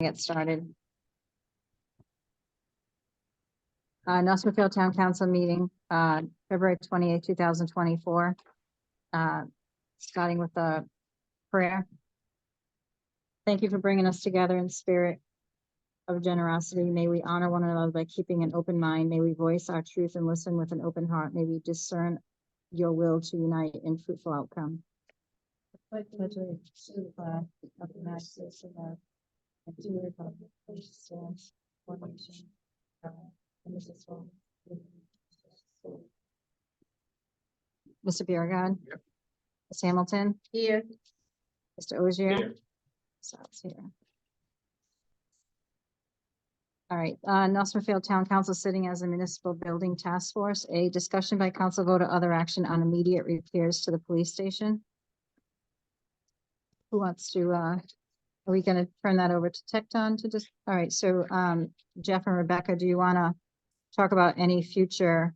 get started. Smithfield Town Council meeting, February 28, 2024. Starting with a prayer. Thank you for bringing us together in spirit of generosity. May we honor one another by keeping an open mind. May we voice our truth and listen with an open heart. May we discern your will to unite in fruitful outcome. Pledge allegiance to the flag of the United States of America and to the republic which stands one nation, and this is all. Mr. Biragad. Yep. Ms. Hamilton. Here. Mr. Ogier. Here. That's here. All right, Smithfield Town Council sitting as a municipal building task force. A discussion by council vote or other action on immediate repairs to the police station. Who wants to, are we going to turn that over to Tecton to just, all right, so Jeff and Rebecca, do you want to talk about any future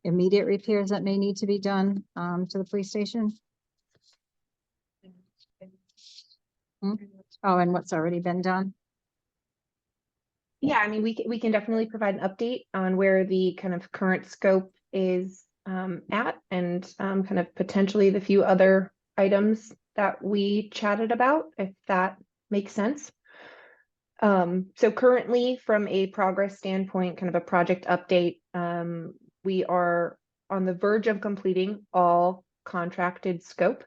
immediate repairs that may need to be done to the police station? Oh, and what's already been done? Yeah, I mean, we can definitely provide an update on where the kind of current scope is at, and kind of potentially the few other items that we chatted about, if that makes sense. So currently, from a progress standpoint, kind of a project update, we are on the verge of completing all contracted scope,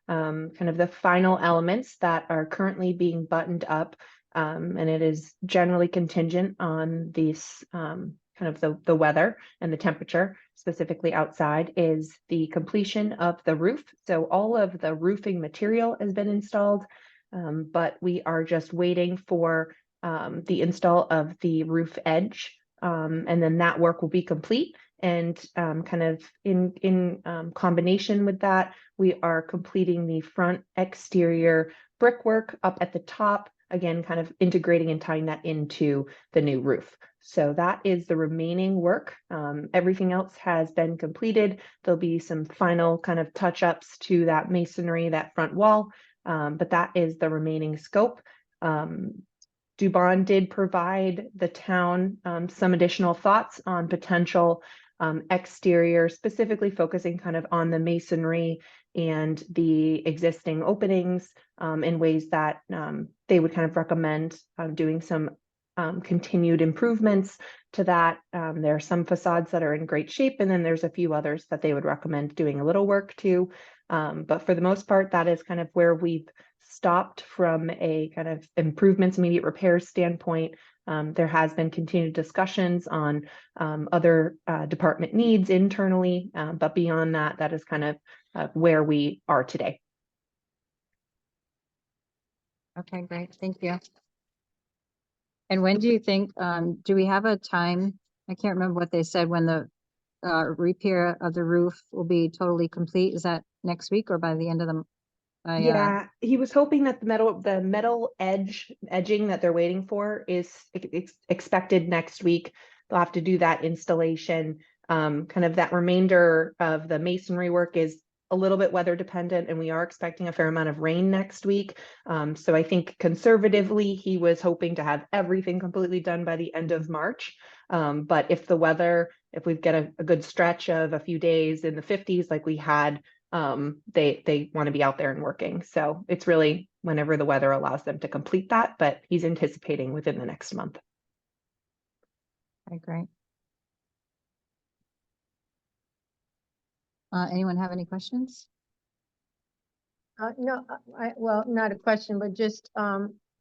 kind of the final elements that are currently being buttoned up. And it is generally contingent on these kind of the weather and the temperature, specifically outside, is the completion of the roof. So all of the roofing material has been installed, but we are just waiting for the install of the roof edge, and then that work will be complete. And kind of in combination with that, we are completing the front exterior brickwork up at the top, again, kind of integrating and tying that into the new roof. So that is the remaining work. Everything else has been completed. There'll be some final kind of touch-ups to that masonry, that front wall, but that is the remaining scope. Dubon did provide the town some additional thoughts on potential exterior, specifically focusing kind of on the masonry and the existing openings in ways that they would kind of recommend doing some continued improvements to that. There are some facades that are in great shape, and then there's a few others that they would recommend doing a little work to. But for the most part, that is kind of where we've stopped from a kind of improvements, immediate repairs standpoint. There has been continued discussions on other department needs internally, but beyond that, that is kind of where we are today. Okay, great. Thank you. And when do you think, do we have a time? I can't remember what they said when the repair of the roof will be totally complete. Is that next week or by the end of the yeah, he was hoping that the metal edging that they're waiting for is expected next week. They'll have to do that installation. Kind of that remainder of the masonry work is a little bit weather dependent, and we are expecting a fair amount of rain next week. So I think conservatively, he was hoping to have everything completely done by the end of March. But if we get a good stretch of a few days in the 50s like we had, they want to be out there and working. So it's really whenever the weather allows them to complete that, but he's anticipating within the next month. Okay, great. Anyone have any questions? No, well, not a question, but just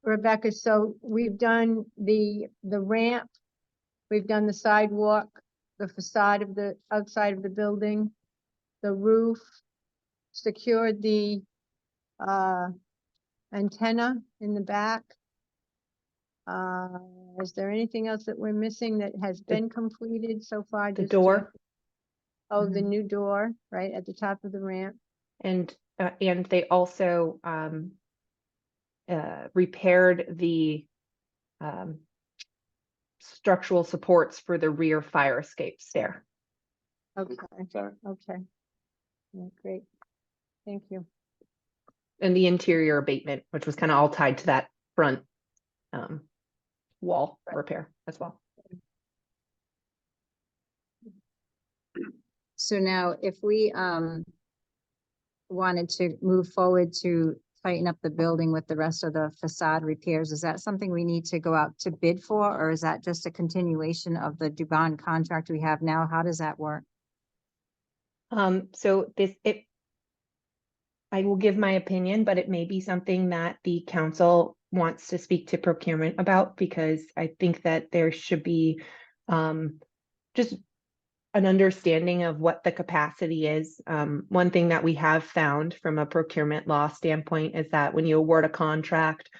Rebecca, so we've done the ramp, we've done the sidewalk, the facade of the outside of the building, the roof, secured the antenna in the back. Is there anything else that we're missing that has been completed so far? The door. Oh, the new door, right at the top of the ramp. And they also repaired the structural supports for the rear fire escape stair. Okay. Okay. Yeah, great. Thank you. And the interior abatement, which was kind of all tied to that front wall repair as well. So now if we wanted to move forward to tighten up the building with the rest of the facade repairs, is that something we need to go out to bid for, or is that just a continuation of the Dubon contract we have now? How does that work? So I will give my opinion, but it may be something that the council wants to speak to procurement about, because I think that there should be just an understanding of what the capacity is. One thing that we have found from a procurement law standpoint is that when you award a contract,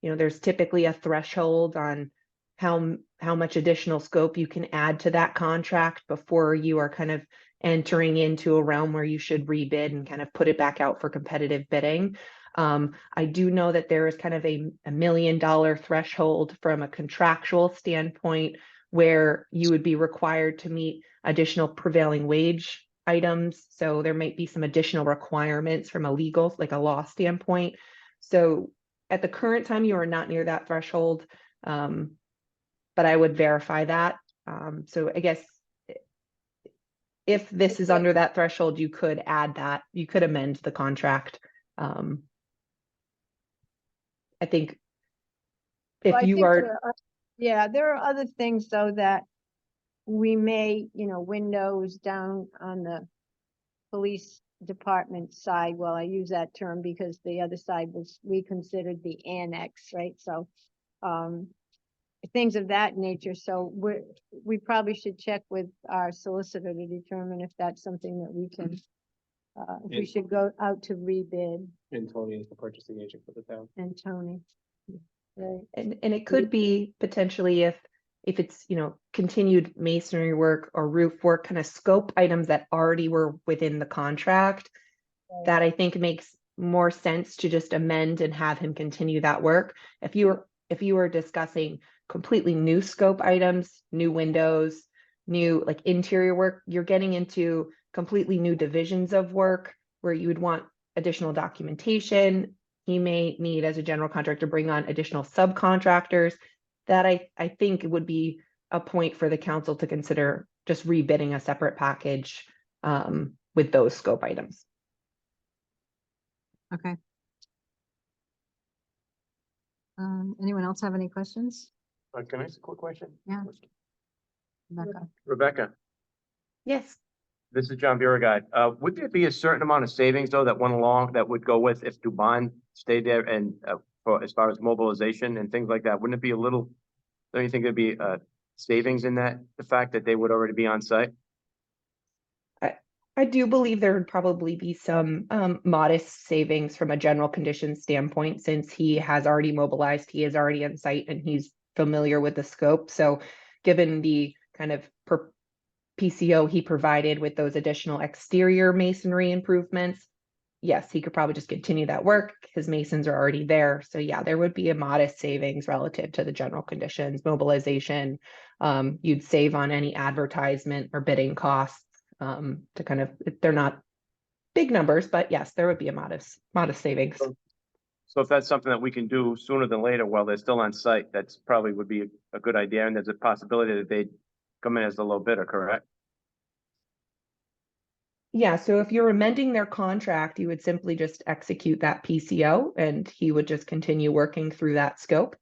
there's typically a threshold on how much additional scope you can add to that contract before you are kind of entering into a realm where you should rebid and kind of put it back out for competitive bidding. I do know that there is kind of a $1 million threshold from a contractual standpoint where you would be required to meet additional prevailing wage items. So there might be some additional requirements from a legal, like a law standpoint. So at the current time, you are not near that threshold, but I would verify that. So I guess if this is under that threshold, you could add that, you could amend the contract. I think if Well, I you think are, yeah, there are other things though that we may, windows down on the police department side. Well, I use that term because the other side we considered the annex, right? So, things of that nature. So we probably should check with our solicitor to determine if that's something that we can, if we should go out to rebid. And Tony is the purchasing agent for the town. And Tony. Right. and it could be potentially if it's, continued masonry work or roof work, kind of scope items that already were within the contract, Right. that I think makes more sense to just amend and have him continue that work. If you were discussing completely new scope items, new windows, new like interior work, you're getting into completely new divisions of work where you would want additional documentation. He may need, as a general contractor, bring on additional subcontractors. That I think it would be a point for the council to consider just rebidding a separate package with those scope items. Okay. Anyone else have any questions? Can I ask a quick question? Yeah. Rebecca? Rebecca, Yes. this is John Beauregard. Would there be a certain amount of savings though that went along that would go with if Dubon stayed there and for as far as mobilization and things like that? Wouldn't it be a little, don't you think there'd be savings in that, the fact that they would already be on site? I do believe there would probably be some modest savings from a general conditions standpoint, since he has already mobilized, he is already on site, and he's familiar with the scope. So given the kind of PCO he provided with those additional exterior masonry improvements, yes, he could probably just continue that work. His masons are already there. So yeah, there would be a modest savings relative to the general conditions, mobilization. You'd save on any advertisement or bidding costs. To kind of, they're not big numbers, but yes, there would be a modest savings. So if that's something that we can do sooner than later while they're still on site, that's probably would be a good idea. And there's a possibility that they'd come in as the low bidder, correct? Yeah, so if you're amending their contract, you would simply just execute that PCO and he would just continue working through that scope.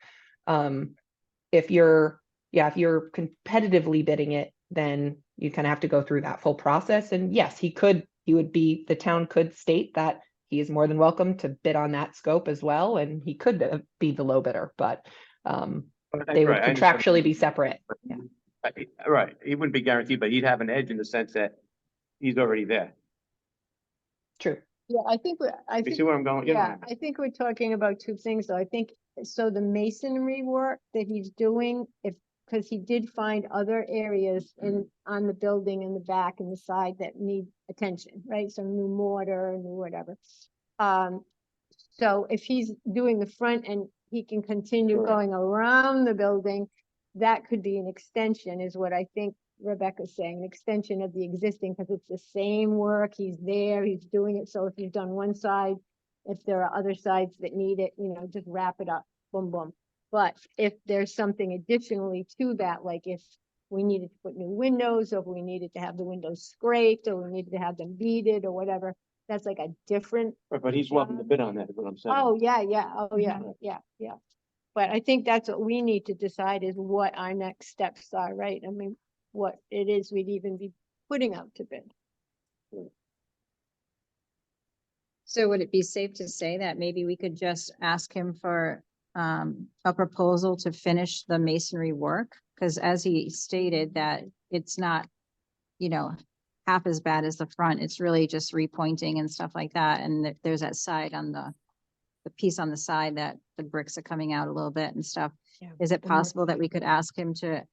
If you're competitively bidding it, then you kind of have to go through that full process. And yes, the town could state that he is more than welcome to bid on that scope as well. And he could be the low bidder, but they would contractually be separate. Yeah. Right. He wouldn't be guaranteed, but he'd have an edge in the sense that he's already there. True. Yeah, I think, You see where I'm going? yeah, I think we're talking about two things, though. I think, so the masonry work that he's doing, because he did find other areas on the building in the back and the side that need attention, right? So new mortar and whatever. So if he's doing the front and he can continue Correct. going around the building, that could be an extension, is what I think Rebecca's saying, an extension of the existing, because it's the same work. He's there, he's doing it. So if you've done one side, if there are other sides that need it, just wrap it up, boom, boom. But if there's something additionally to that, like if we needed to put new windows, or if we needed to have the windows scraped, or we needed to have them beaded or whatever, that's like a different, But he's welcome to bid on that, is what I'm saying. oh, yeah, yeah, Mhm. yeah. But I think that's what we need to decide is what our next steps are, right? I mean, what it is we'd even be putting out to bid. So would it be safe to say that maybe we could just ask him for a proposal to finish the masonry work? Because as he stated that it's not, you know, half as bad as the front. It's really just repointing and stuff like that. And there's that side on the piece on the side that the bricks are coming out a little bit and stuff. Yeah, Is it the north possible that we could ask him to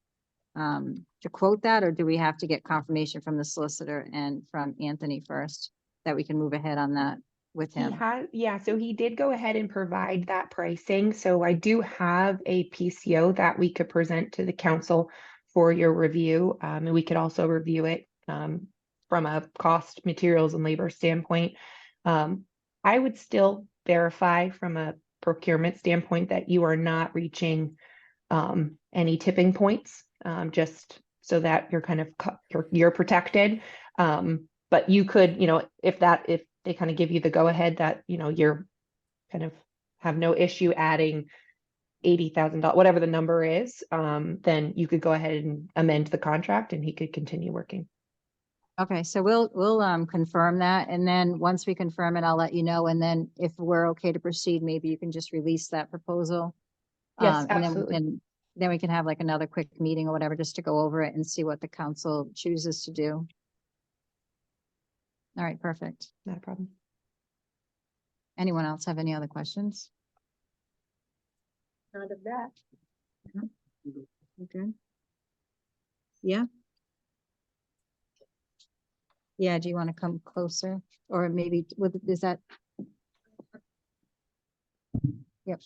quote that, or do we have to get confirmation from the solicitor and from Anthony first that we can move ahead on that with He him? has, yeah, so he did go ahead and provide that pricing. So I do have a PCO that we could present to the council for your review. And we could also review it from a cost, materials and labor standpoint. I would still verify from a procurement standpoint that you are not reaching any tipping points, just so that you're kind of you're protected. But you could, if they kind of give you the go ahead that, you're kind of have no issue adding $80,000, whatever the number is, then you could go ahead and amend the contract and he could continue working. Okay, so we'll confirm that, and then once we confirm it, I'll let you know, and then if we're okay to proceed, maybe you can just release that proposal. Yes, And absolutely. then we can have like another quick meeting or whatever, just to go over it and see what the council chooses to do. All right, perfect. Not a problem. Anyone else have any other questions? Not of that. Okay. Yeah. Yeah, do you want to come closer, or maybe is that? Yep.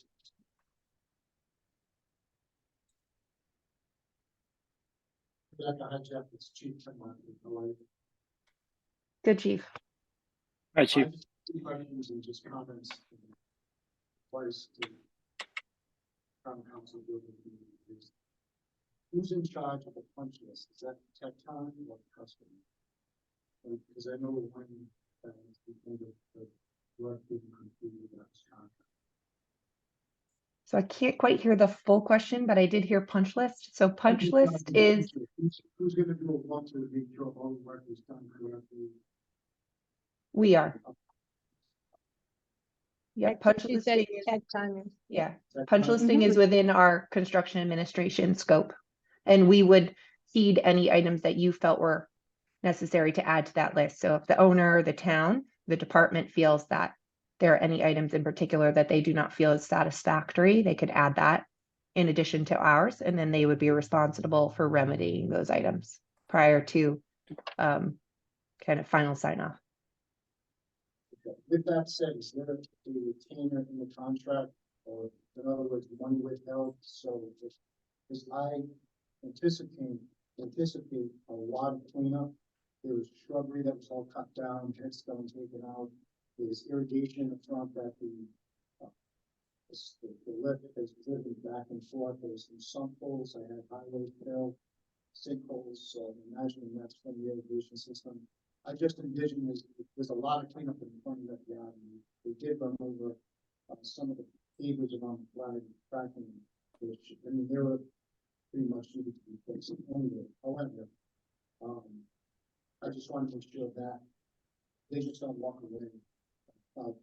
Good, chief. Hi, Chief. Questions and just comments. Twice to town council building committee. Who's in charge of the punch list? Is that Tecton or the customer? Because I know when the work being completed, that's contract. So I can't quite hear the full question, but I did hear punch list. So punch list is, Who's gonna do a walk to make sure all the work is done correctly? we are. Yeah, I punch think she said listing is, Ted Timers. yeah, That punch time? listing is within our construction administration scope. And we would feed any items that you felt were necessary to add to that list. So if the owner, the town, the department feels that there are any items in particular that they do not feel is satisfactory, they could add that in addition to ours, and then they would be responsible for remedying those items prior to kind of final sign off. Okay. With that said, is there a retainer in the contract, or in other words, money withheld? So if, because I anticipate a lot of cleanup. There was shrubbery that was all cut down, headstone taken out. There's irrigation in the front that the lift has driven back and forth. There's some sump holes. I had highway fill, sinkholes. So I'm imagining that's from the irrigation system. I just envision there's a lot of cleanup in front of that yard. They did run over some of the pavers around the flag tracking, which, I mean, they were pretty much needed to be fixed anyway. However, I just want to make sure that they just don't walk away without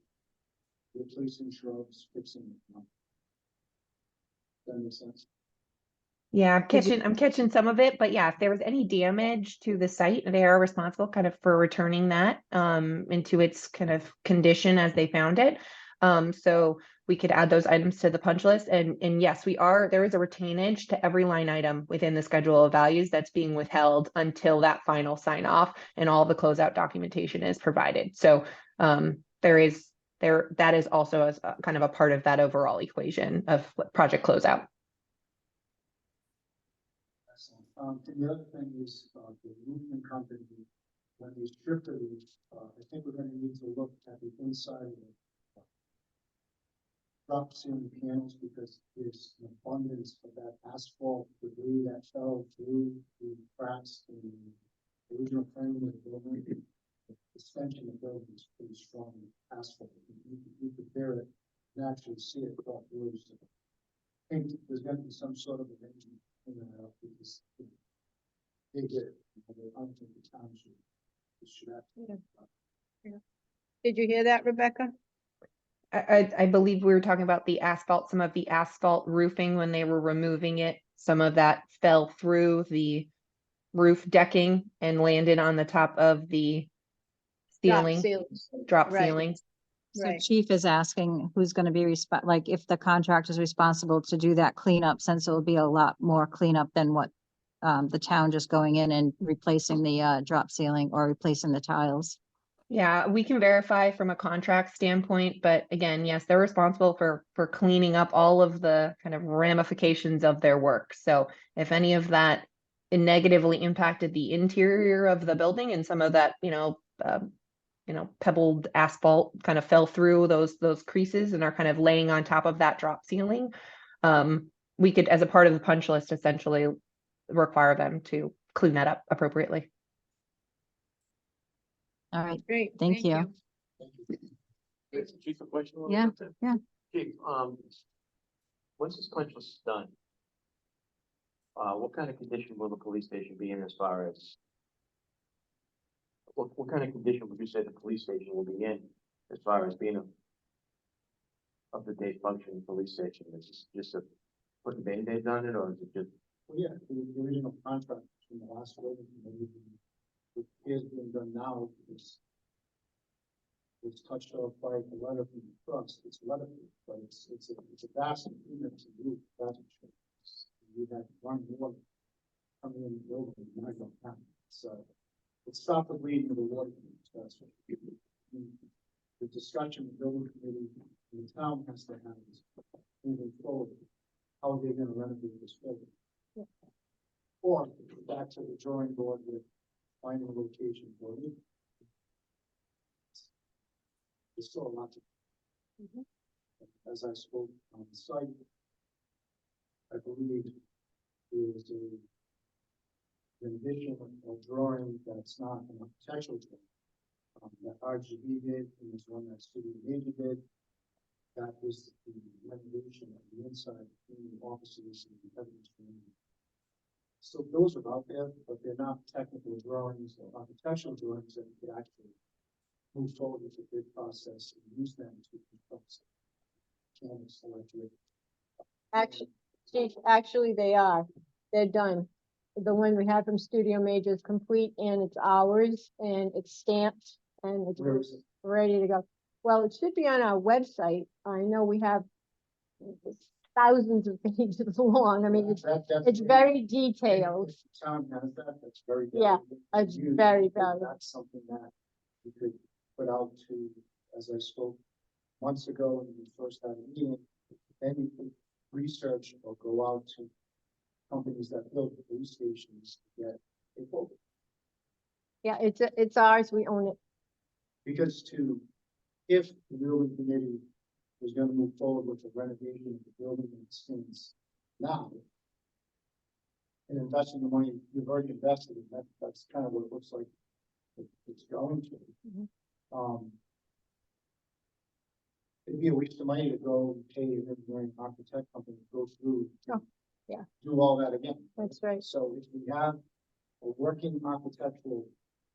replacing shrubs, fixing them. That makes sense. Yeah, I'm catching some of it, but yeah, if there was any damage to the site, they are responsible kind of for returning that into its kind of condition as they found it. So we could add those items to the punch list, and yes, there is a retainage to every line item within the schedule of values that's being withheld until that final sign off and all the closeout documentation is provided. So that is also as kind of a part of that overall equation of project closeout. And the other thing is the roofing company, when they strip the roof, I think we're going to need to look at the inside of drop ceiling panels because there's an abundance of that asphalt debris that fell through the cracks in the original frame of the building. The suspension of the building is pretty strong asphalt. You could bear it and actually see it drop through. So I think there's gonna be some sort of arrangement in that up because they get it. I don't think the town should have. Did you hear that, Rebecca? I believe we were talking about the asphalt, some of the asphalt roofing when they were removing it. Some of that fell through the roof decking and landed on the top of the Drop ceiling, ceilings. drop Right. ceiling. So Right. Chief is asking who's gonna be like if the contractor is responsible to do that cleanup, since it will be a lot more cleanup than what the town just going in and replacing the drop ceiling or replacing the tiles. Yeah, we can verify from a contract standpoint, but again, yes, they're responsible for cleaning up all of the kind of ramifications of their work. So if any of that negatively impacted the interior of the building and some of that, pebbled asphalt kind of fell through those creases and are kind of laying on top of that drop ceiling, we could, as a part of the punch list, essentially require them to clean that up appropriately. All right, Great. thank you. Chief, a question? a little Yeah, bit there? yeah. Chief, once this punch list is done, what kind of condition will the police station be in as far as what kind of condition would you say the police station will be in as far as being a up-to-date functioning police station? Is this just a putting Band-Aids on it, or is it just? Well, yeah, the original contract from the last building, what is being done now is it's touched off by the letter from the trust. It's weatherproof, but it's a vast improvement to do. That's for sure. We had one more coming in the building, and I don't have it. So it stopped the bleeding of the water. That's what the discussion the building committee and the town has to have is moving forward. How are they going to renovate this building? Yeah. Or back to the drawing board with finding a location for it. There's still a lot to. As I spoke on the site, I believe there is a rendition or drawing that's not an architectural drawing. That RGB did, and there's one that Studio Major did. That was the renovation of the inside in the offices and the evidence room. So those are out there, but they're not technical drawings or architectural drawings that you could actually move forward with the bid process and use them to construct. Canvas electric. Actually, Chief, actually they are. They're done. The one we had from Studio Major is complete and it's ours and it's stamped and it's Where is it? ready to go. Well, it should be on our website. I know we have thousands of pages long. I mean, it's very detailed. If the town has that, that's very. Yeah, valuable. it's You- very valuable. That's something that you could put out to, as I spoke months ago, when we first had a meeting, then you could research or go out to companies that build the police stations to get a quote. Yeah, it's ours. We own it. Because if the building committee was gonna move forward with the renovation of the building and it stands now, and investing the money you've already invested in, that's kind of what it looks like it's going to. It'd be a waste of money to go and pay an engineering architect company to go through. Oh, yeah. Do all that again. That's right. So if we have a working architectural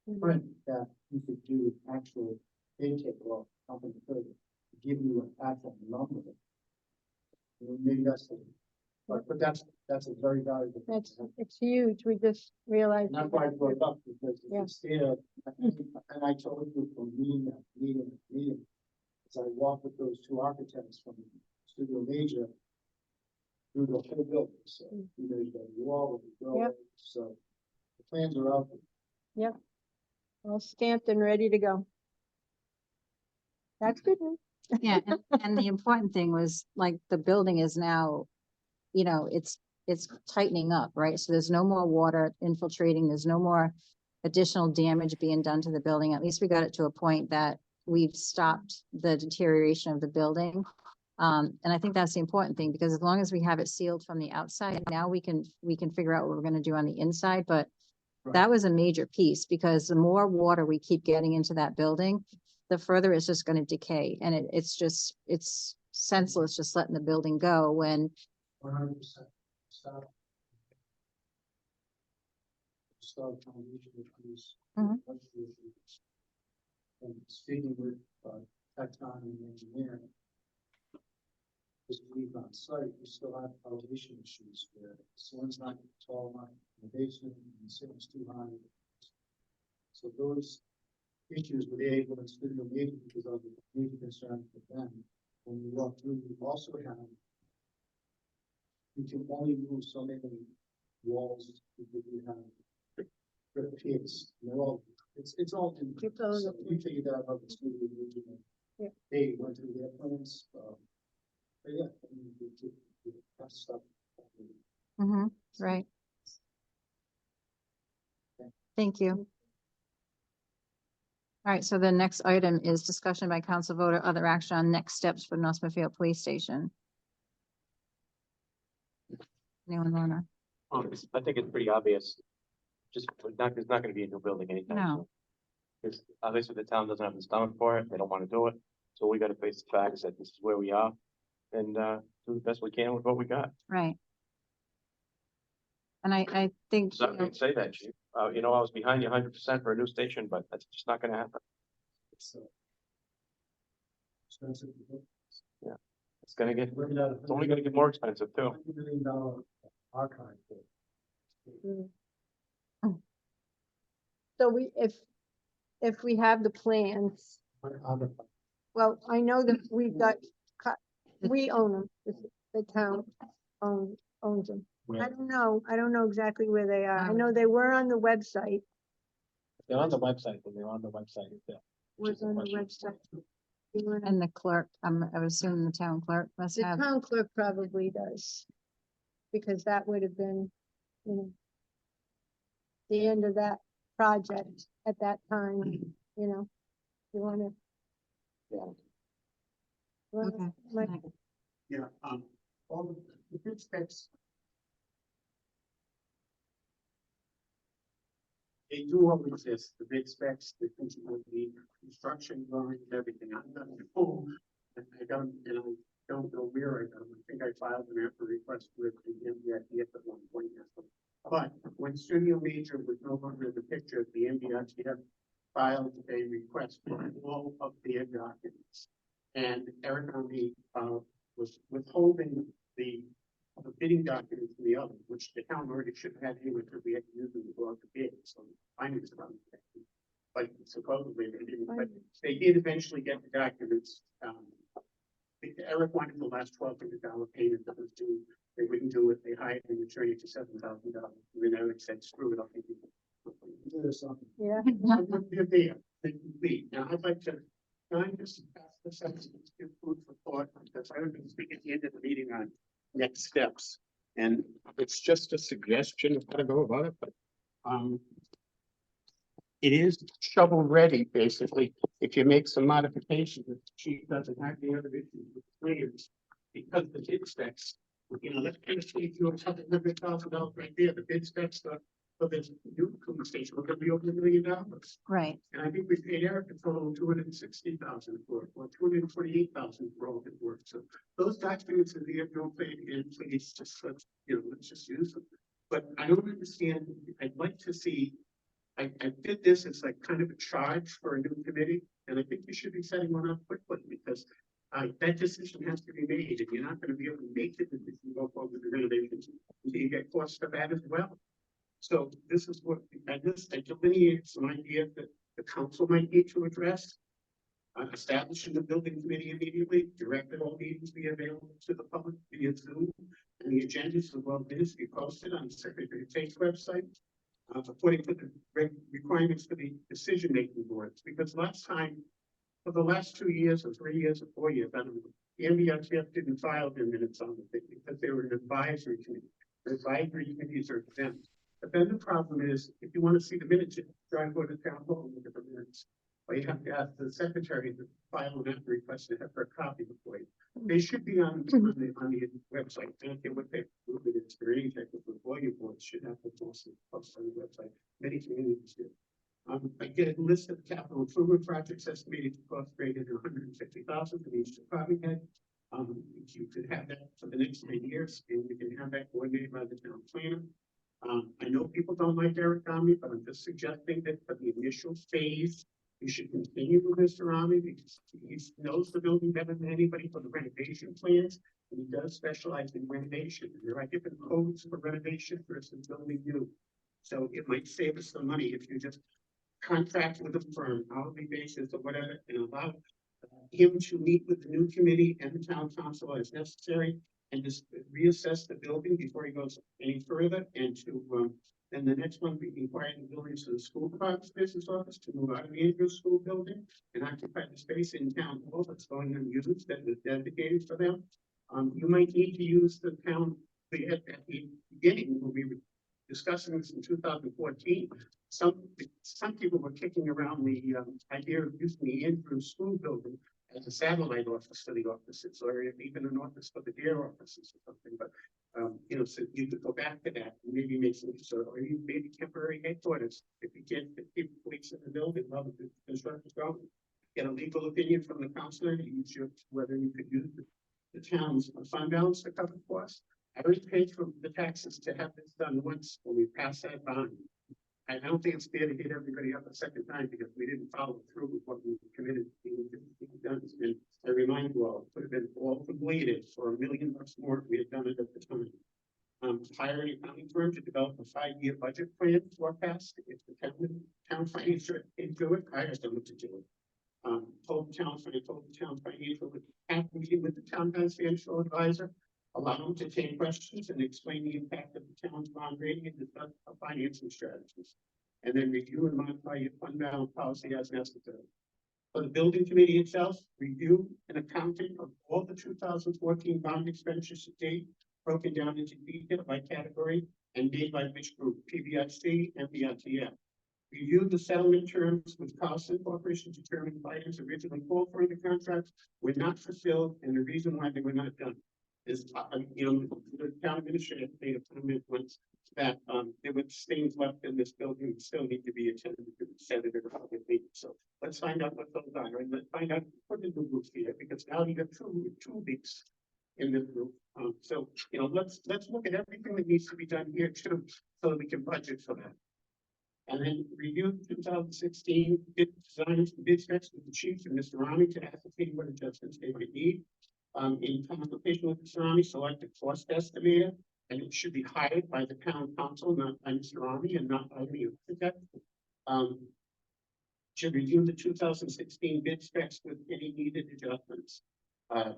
Mhm. print that you could do actual intake or company could give you an actual number. Maybe that's the, but that's a very valuable. thing. It's huge. We just realized. And that's why I brought it up, because Yeah. it's there, and I told you from meeting, as I walked with those two architects from Studio Major through the whole building, so, you know, you got the wall, the door, Yep. so the plans are out there. All stamped and ready to go. That's good news. Yeah, and the important thing was like the building is now, it's tightening up, right? So there's no more water infiltrating, there's no more additional damage being done to the building. At least we got it to a point that we've stopped the deterioration of the building. And I think that's the important thing, because as long as we have it sealed from the outside, now we can figure out what we're gonna do on the inside, but that was a major piece, because the more water we keep getting into that building, the further it's just gonna decay, and it's senseless just letting the building go when, 100%. Stop. Start foundation issues. Mhm. And speaking with, Tecton and engineer, this week on site, we still have elevation issues where the ceiling's not tall enough in the basement and the ceiling's too high. So those issues were able to studio meeting because of the major concern for them. When we walk through, we also have, you can only move so many walls because you have repairs. They're all, it's all. It's all- So we figured out how the studio meeting. Yeah. They went through their plans, but yeah, I mean, we have stuff. Mhm, right. Thank you. All right, so the next item is discussion by council vote or other action on next steps for North Smithfield Police Station. Anyone wanna? I think it's pretty obvious. Just, there's not gonna be a new building anytime soon. No. Because obviously the town doesn't have the stomach for it, they don't wanna do it, so we gotta face the facts that this is where we are. And, do the best we can with what we got. Right. And I think, So I can say that, chief, you know, I was behind you 100% for a new station, but that's just not gonna happen. It's expensive. It's gonna get, Working out it's only gonna get more expensive too. $100 million archive. So if we have the plans, well, I know that we've got, we own them, the town owns them. I don't know exactly where they are. I know they were on the website, They're on the website, but they're on the website. was on the website. You wanna- and the clerk, I would assume the town clerk must The have, town clerk probably does, because that would have been, you know, the end of that project at that time, you know, you wanna. You wanna- okay. Mike? Yeah, all the bid specs. They do all exist, the bid specs, the construction drawings, everything. I'm not full, and I don't know where I got them. I think I filed an after request with the MBRTF at one point. But when Studio Major was no longer in the picture, the MBRTF filed a request for all of their documents. And Eric on me, was withholding the bidding documents from the other, which the town already should have had anyway, because we had to use them to go out to bid, so finance about it. But supposedly they didn't, but they did eventually get the documents. Eric wanted the last $1,200 payment that was due. They wouldn't do it. They hired an attorney for $7,000. And then Eric said, screw it, I'll give you. There's something. Yeah. They're there, they complete. Now, I'd like to, can I just pass this out to give food for thought, because I would speak at the end of the meeting on next steps. And it's just a suggestion of how to go about it, but, it is shovel ready, basically, if you make some modifications, if the chief doesn't have the other issues with plans. Because the bid specs, you know, that's gonna save you $200,000 right there, the bid specs for this new police station, we're gonna be over $1 million. Right, And I think we paid Eric a total of $260,000 for it, or $248,000 for all the work. So those documents are there, don't pay again, please just, let's just use them. But I don't understand, I'd like to see, I did this as like kind of a charge for a new committee, and I think we should be setting one up quickly, because that decision has to be made, and you're not gonna be able to make the decision to go forward with the renovations until you get cost of that as well. So this is what, I delineate some ideas that the council might need to address. Establishing the building committee immediately, directed all meetings be available to the public via Zoom, and the agendas of all this be posted on the Secretary of State's website. According to the requirements for the decision-making boards, because last time, for the last 2 years or 3 years or 4 years, I don't know, the MBRTF didn't file their minutes on the thing because they were an advisory committee. The advisory committees are exempt. But then the problem is, if you want to see the minutes, you try and go to town hall and look at the minutes. Well, you have to ask the secretary to file an request to have her copy before you. They should be on the website. I don't care what they do, but it's very technical. Lawyer boards should have to post on the website. Many communities do. I get a list of capital improvement projects estimated to cost greater than 150,000 for each department head. If you could have that for the next 10 years, and you can have that coordinated by the town planner. I know people don't like Eric Downey, but I'm just suggesting that for the initial phase, you should continue with Mr. Rami because he knows the building better than anybody for the renovation plans. And he does specialize in renovation. There are different codes for renovation versus building new. So it might save us some money if you just contract with a firm, hourly basis or whatever, and allow him to meet with the new committee and the town council as necessary and just reassess the building before he goes any further and to, then the next one, be inquiring the buildings to the school department's business office to move out of the Andrews School building and occupy the space in town hall that's going unused that is dedicated for them. You might need to use the town, at the beginning, when we were discussing this in 2014, some people were kicking around the idea of using the Andrews School building as a satellite office for the offices, or even an office for the DARE offices or something, but you know, so you could go back to that and maybe make some, or even maybe temporary headquarters. If you can't keep police in the building, while the construction's going, get a legal opinion from the counselor, use your, whether you could use the town's fund balance to cover costs. I already paid for the taxes to have this done once when we passed that bond. I don't think it's fair to hit everybody up a second time because we didn't follow through with what we committed to being done. And I remind you all, it could have been all completed for $1 million more if we had done it at the time. Hire an accounting firm to develop a 5-year budget plan forecast. If the town financial into it, hire them to do it. Told the town financial would have a meeting with the town financial advisor, allow them to take questions and explain the impact of the town's bond rating and discuss financing strategies. And then review and modify your fund balance policy as necessary. For the building committee itself, review an accounting of all the 2014 bond expenditures to date, broken down into detail by category and made by which group, PBIC and MBRTF. Review the settlement terms with Carlson Corporation to determine if items originally called for in the contract were not fulfilled and the reason why they were not done. Is, you know, the town administrator made a comment once that there were things left in this building that still need to be attended to the Senator public meeting. So let's find out what those are and let's find out what the new groups here, because now you have two weeks in this group. So you know, let's look at everything that needs to be done here too, so that we can budget for that. And then review 2016 bid designs, bid specs with the chief and Mr. Rami to ascertain what adjustments they might need. In consultation with Mr. Rami, select a cost estimator, and it should be hired by the town council, not by Mr. Rami and not by me. Should review the 2016 bid specs with any needed adjustments.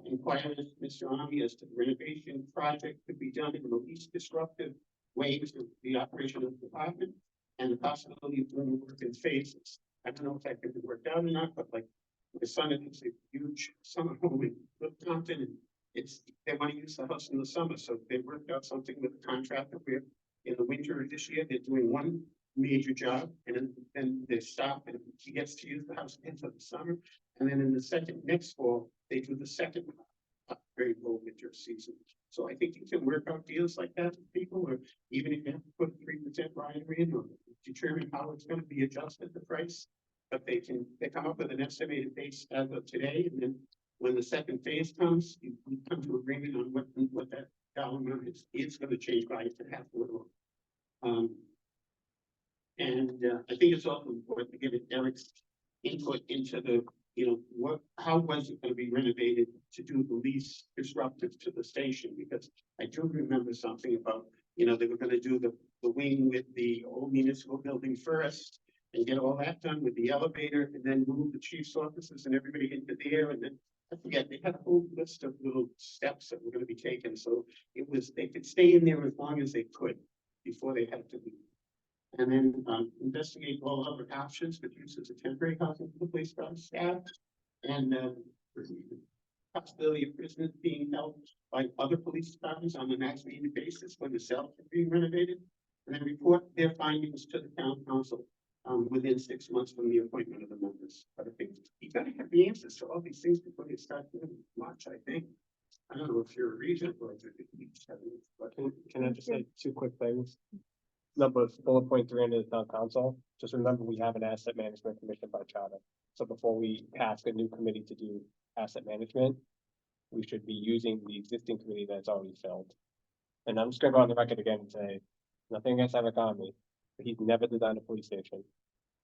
Inquire with Mr. Rami as to the renovation project could be done in the least disruptive ways of the operation of the department and the possibility of doing work in phases. I don't know if that can be worked out or not, but like my son is a huge summer home in Compton, and they want to use the house in the summer, so they worked out something with the contractor where in the winter of this year they're doing one major job and then they stop and he gets to use the house again for the summer, and then in the next fall they do the second very low winter season. So I think you can work out deals like that with people, or even if you have to put 3% rider in or determine how it's going to be adjusted the price. But they come up with an estimated base as of today, and then when the second phase comes, you come to agreement on what that dollar amount is. It's going to change by half a little. I think it's also important to give Eric's input into the, you know, how was it going to be renovated to do the least disruptive to the station? Because I do remember something about, you know, they were going to do the wing with the old municipal building first and get all that done with the elevator and then move the chief's offices and everybody into there. And then I forget, they had a whole list of little steps that were going to be taken. So it was, they could stay in there as long as they could before they had to leave. And then investigate all other options for use as a temporary housing for the police staff and possibility of prisoners being held by other police departments on an as-needed basis when the cells are being renovated, and then report their findings to the town council. within 6 months from the appointment of the members. But I think you gotta have the answers to all these things before you start doing much, I think. I don't know if you're a regent or if you just have, but Can I just say two quick things? Number bullet point 3 under the town council, just remember we have an asset management commission by charter. So before we ask a new committee to do asset management, we should be using the existing committee that's already filled. And I'm just gonna go on the record again and say, nothing against Eric Army, but he's never designed a police station.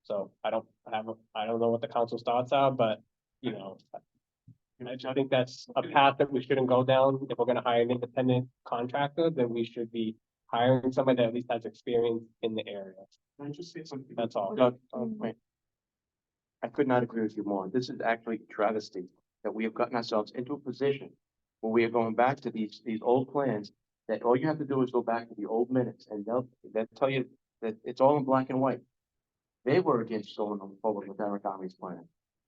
So I don't know what the council's thoughts are, but, you know, I think that's a path that we shouldn't go down. If we're gonna hire an independent contractor, then we should be hiring somebody that at least has experience in the area. can I just say something? That's all. No, wait. I could not agree with you more. This is actually travesty that we have gotten ourselves into a position where we are going back to these old plans, that all you have to do is go back to the old minutes and they'll tell you that it's all in black and white. They were against going forward with Eric Army's plan.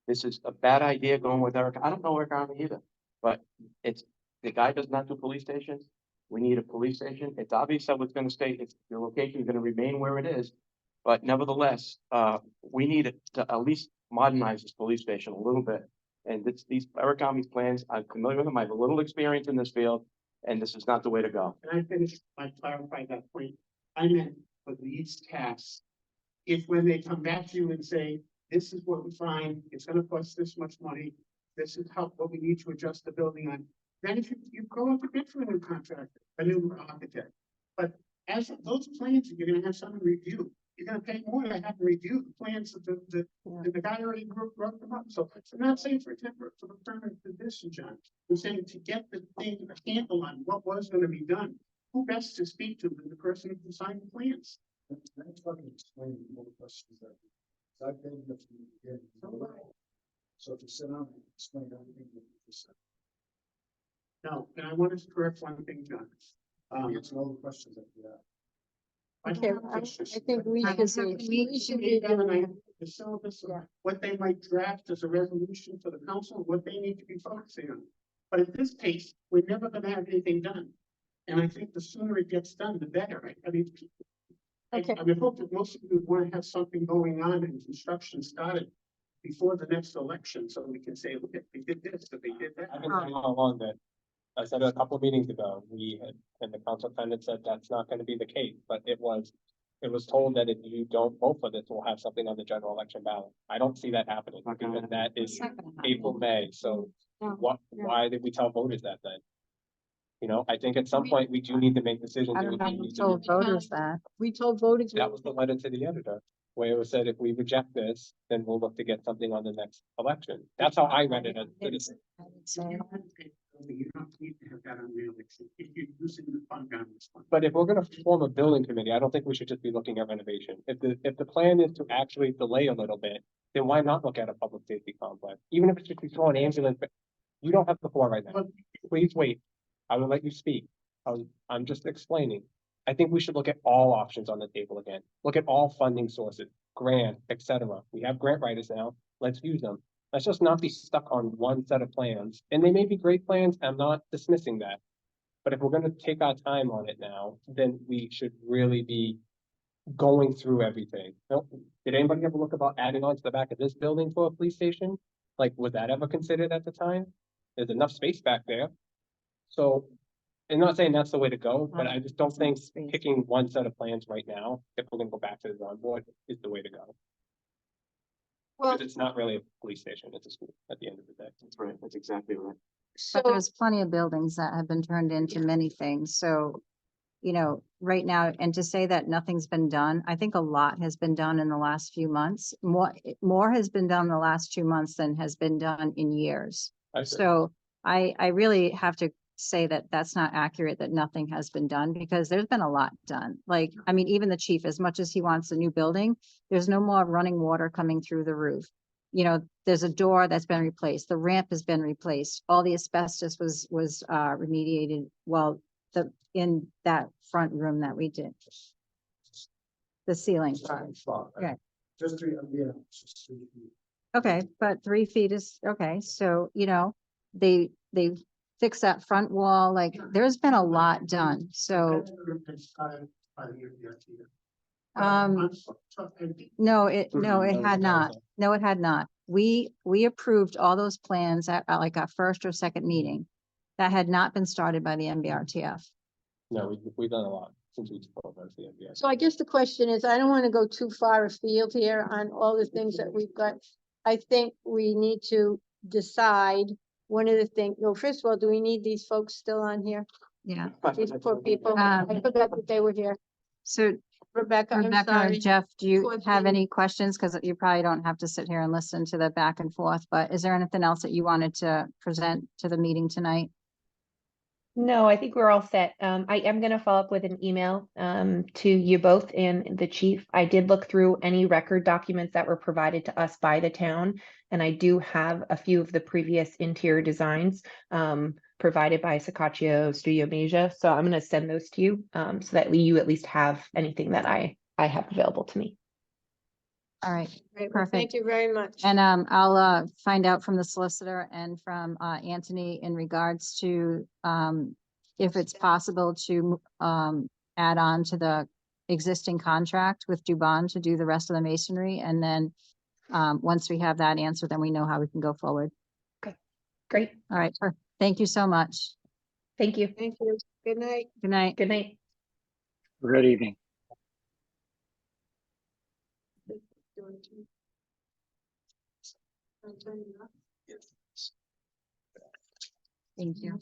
This is a bad idea going with Eric. I don't know Eric Army either, but the guy does not do police stations. We need a police station. It's obvious that it's gonna stay, the location is gonna remain where it is. But nevertheless, we need to at least modernize this police station a little bit. And these Eric Army's plans, I'm familiar with them. I have a little experience in this field, and this is not the way to go. Can I finish, I clarify that point? I meant for these tasks. If when they come back to you and say, this is what we find, it's gonna cost this much money, this is what we need to adjust the building on. Then if you go up to bid for a new contractor, a new architect. But as of those plans, you're gonna have someone review. You're gonna pay more to have them review the plans that the guy already wrote them up. So I'm not saying for the permanent position, John. I'm saying to get the thing, a handle on what was gonna be done. Who best to speak to than the person who designed the plans? That's fucking explaining more questions that. I've been here from the beginning. So if you sit down and explain everything that you just said. No, and I wanted to correct one thing, John. Answer all the questions that you have. I don't Okay, have I pictures. think we I should have be, to we should meet be them and I- doing. the syllabus of Yeah. what they might draft as a resolution for the council, what they need to be focusing on. But in this case, we're never gonna have anything done. And I think the sooner it gets done, the better. I mean, Okay. I would hope that most of you would want to have something going on and construction started before the next election, so we can say, look, they did this, but they did that. I've been saying all along that, I said it a couple of meetings ago, and the council kind of said that's not gonna be the case, but it was told that if you don't vote for this, we'll have something on the general election ballot. I don't see that happening, Not gonna because that is It's not gonna happen. April, May, so No, why did we tell voters that then? You know, I think at some point we do need to make decisions. I and don't know we who need to told do- voters that. We told voters. That was the letter to the editor, where it was said, if we reject this, then we'll look to get something on the next election. That's how I read it as citizen. I didn't say You that. don't need to have that on the election, if you're using the fund balance. fund. But if we're gonna form a building committee, I don't think we should just be looking at renovation. If the plan is to actually delay a little bit, then why not look at a public safety complex? Even if it's just we throw an ambulance, but you don't have the floor right now. But Please wait. I will let you speak. I'm just explaining. I think we should look at all options on the table again. Look at all funding sources, grant, etc. We have grant writers now. Let's use them. Let's just not be stuck on one set of plans. And they may be great plans. I'm not dismissing that. But if we're gonna take our time on it now, then we should really be going through everything. Nope. Did anybody ever look about adding on to the back of this building for a police station? Like, was that ever considered at the time? There's enough space back there. So, I'm not saying that's the way to go, but I just don't think Space. picking one set of plans right now, if we're gonna go back to the drawing board, is the way to go. Well, Because it's not really a police station, it's a school at the end of the day. That's right. That's exactly right. so, But there's plenty of buildings that have been turned into many things, so, you know, right now, and to say that nothing's been done, I think a lot has been done in the last few months. More has been done in the last 2 months than has been done in years. I agree. So I really have to say that that's not accurate, that nothing has been done, because there's been a lot done. Like, I mean, even the chief, as much as he wants a new building, there's no more running water coming through the roof. You know, there's a door that's been replaced, the ramp has been replaced, all the asbestos was remediated, well, in that front room that we did. The ceiling part. Okay. Just to, yeah. just to- Okay, but 3 feet is, okay, so, you know, they fixed that front wall, like, there's been a lot done, so, It's by the MBRTF. No, it No, had it's not. not. No, it had not. We approved all those plans at like our first or second meeting. That had not been started by the MBRTF. No, we've done a lot since we took over as the MBS. So I guess the question is, I don't want to go too far afield here on all the things that we've got. I think we need to decide one of the things, no, first of all, do we need these folks still on here? Yeah. These poor people, I forgot that they were here. So Rebecca, I'm Rebecca or sorry. Jeff, do you Poor have thing. any questions? Because you probably don't have to sit here and listen to the back and forth, but is there anything else that you wanted to present to the meeting tonight? No, I think we're all set. I am gonna follow up with an email to you both and the chief. I did look through any record documents that were provided to us by the town, and I do have a few of the previous interior designs provided by Saccaccio Studio Masia. So I'm gonna send those to you so that you at least have anything that I have available to me. All right. Great, well, Perfect. thank you very much. And I'll find out from the solicitor and from Anthony in regards to if it's possible to add on to the existing contract with Dubon to do the rest of the masonry. And then once we have that answer, then we know how we can go forward. Great, All right. Thank you so much. thank you. Thank you. Good night. Good night. Good night. Good evening. Thank you.